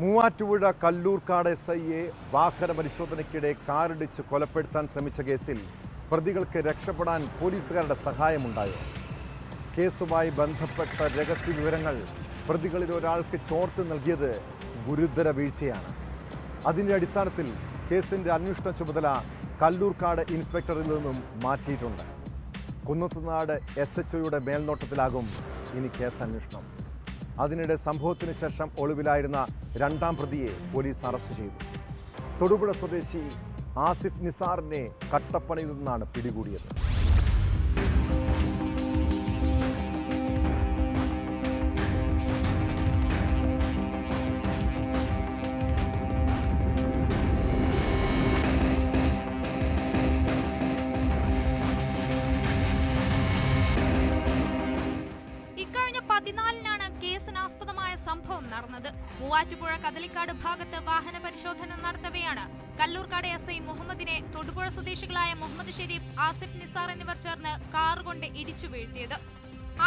മൂവാറ്റുപുഴ കല്ലൂർക്കാട് എസ്ഐയെ വാഹന പരിശോധനയ്ക്കിടെ കാറിടിച്ച് കൊലപ്പെടുത്താൻ ശ്രമിച്ച കേസിൽ പ്രതികൾക്ക് രക്ഷപ്പെടാൻ പോലീസുകാരുടെ സഹായമുണ്ടായോ? കേസുമായി ബന്ധപ്പെട്ട രഹസ്യ വിവരങ്ങൾ പ്രതികളിൽ ഒരാൾക്ക് ചോർത്ത് നൽകിയത് ഗുരുതര വീഴ്ചയാണ്. അതിൻ്റെ അടിസ്ഥാനത്തിൽ കേസിൻ്റെ അന്വേഷണ ചുമതല കല്ലൂർക്കാട് ഇൻസ്പെക്ടറിൽ നിന്നും മാറ്റിയിട്ടുണ്ട്. കുന്നത്തുനാട് SHOയുടെ മേൽനോട്ടത്തിലാകും ഇനി കേസ് അന്വേഷണം. അതിനിടെ സംഭവത്തിന് ശേഷം ഒളിവിലായിരുന്ന രണ്ടാം പ്രതിയെ പോലീസ് അറസ്റ്റ് ചെയ്തു. തൊടുപുഴ സ്വദേശി ആസിഫ് നിസാറിനെ കട്ടപ്പനയിൽ നിന്നാണ് പിടികൂടിയത്. ഇക്കഴിഞ്ഞ 14-നാണ് കേസിനാസ്പദമായ സംഭവം നടന്നത്. മൂവാറ്റുപുഴ കദളിക്കാട് ഭാഗത്ത് വാഹന പരിശോധന നടത്തവെയാണ് കല്ലൂർക്കാട് SI മുഹമ്മദിനെ തൊടുപുഴ സ്വദേശികളായ മുഹമ്മദ് ഷെരീഫ്, ആസിഫ് നിസാർ എന്നിവർ ചേർന്ന് കാറുകൊണ്ട് ഇടിച്ചു വീഴ്ത്തിയത്.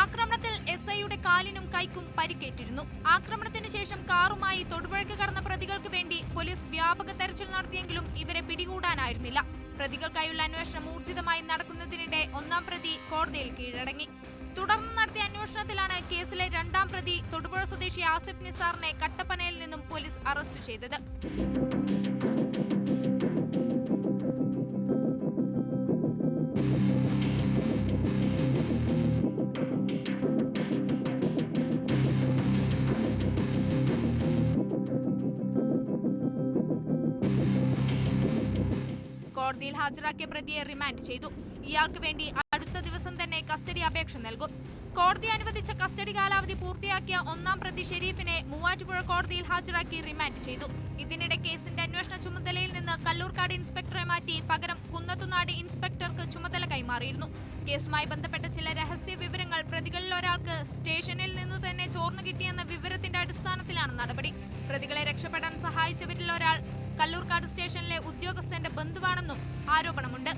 ആക്രമണത്തിൽ SIയുടെ കാലിനും കൈക്കും പരിക്കേറ്റിരുന്നു. ആക്രമണത്തിനു ശേഷം കാറുമായി തൊടുപുഴയ്ക്ക് കടന്ന പ്രതികൾക്ക് വേണ്ടി പോലീസ് വ്യാപക തെരച്ചിൽ നടത്തിയെങ്കിലും ഇവരെ പിടികൂടാനായിരുന്നില്ല. പ്രതികൾക്കായുള്ള അന്വേഷണം ഊർജിതമായി നടക്കുന്നതിനിടെ ഒന്നാം പ്രതി കോടതിയിൽ കീഴടങ്ങി. തുടർന്ന് നടത്തിയ അന്വേഷണത്തിലാണ് കേസിലെ രണ്ടാം പ്രതി തൊടുപുഴ സ്വദേശി ആസിഫ് നിസാറിനെ കട്ടപ്പനയിൽ നിന്നും പോലീസ് അറസ്റ്റ് ചെയ്തത്. കോടതിയിൽ ഹാജരാക്കിയ പ്രതിയെ റിമാൻഡ് ചെയ്തു. ഇയാൾക്ക് വേണ്ടി അടുത്ത ദിവസം തന്നെ കസ്റ്റഡി അപേക്ഷ നൽകും. കോടതി അനുവദിച്ച കസ്റ്റഡി കാലാവധി പൂർത്തിയാക്കിയ ഒന്നാം പ്രതി ഷെരീഫിനെ മൂവാറ്റുപുഴ കോടതിയിൽ ഹാജരാക്കി റിമാൻഡ് ചെയ്തു. ഇതിനിടെ കേസിന്റെ അന്വേഷണ ചുമതലയിൽ നിന്ന് കല്ലൂർക്കാട് ഇൻസ്പെക്ടറെ മാറ്റി പകരം കുന്നത്തുനാട് ഇൻസ്പെക്ടർക്ക് ചുമതല കൈമാറിയിരുന്നു. കേസുമായി ബന്ധപ്പെട്ട ചില രഹസ്യ വിവരങ്ങൾ പ്രതികളിൽ ഒരാൾക്ക് സ്റ്റേഷനിൽ നിന്നു തന്നെ ചോർന്നു കിട്ടിയെന്ന വിവരത്തിന്റെ അടിസ്ഥാനത്തിലാണ് നടപടി. പ്രതികളെ രക്ഷപ്പെടാൻ സഹായിച്ചവരിൽ ഒരാൾ കല്ലൂർക്കാട് സ്റ്റേഷനിലെ ഉദ്യോഗസ്ഥന്റെ ബന്ധുവാണെന്നും ആരോപണമുണ്ട്.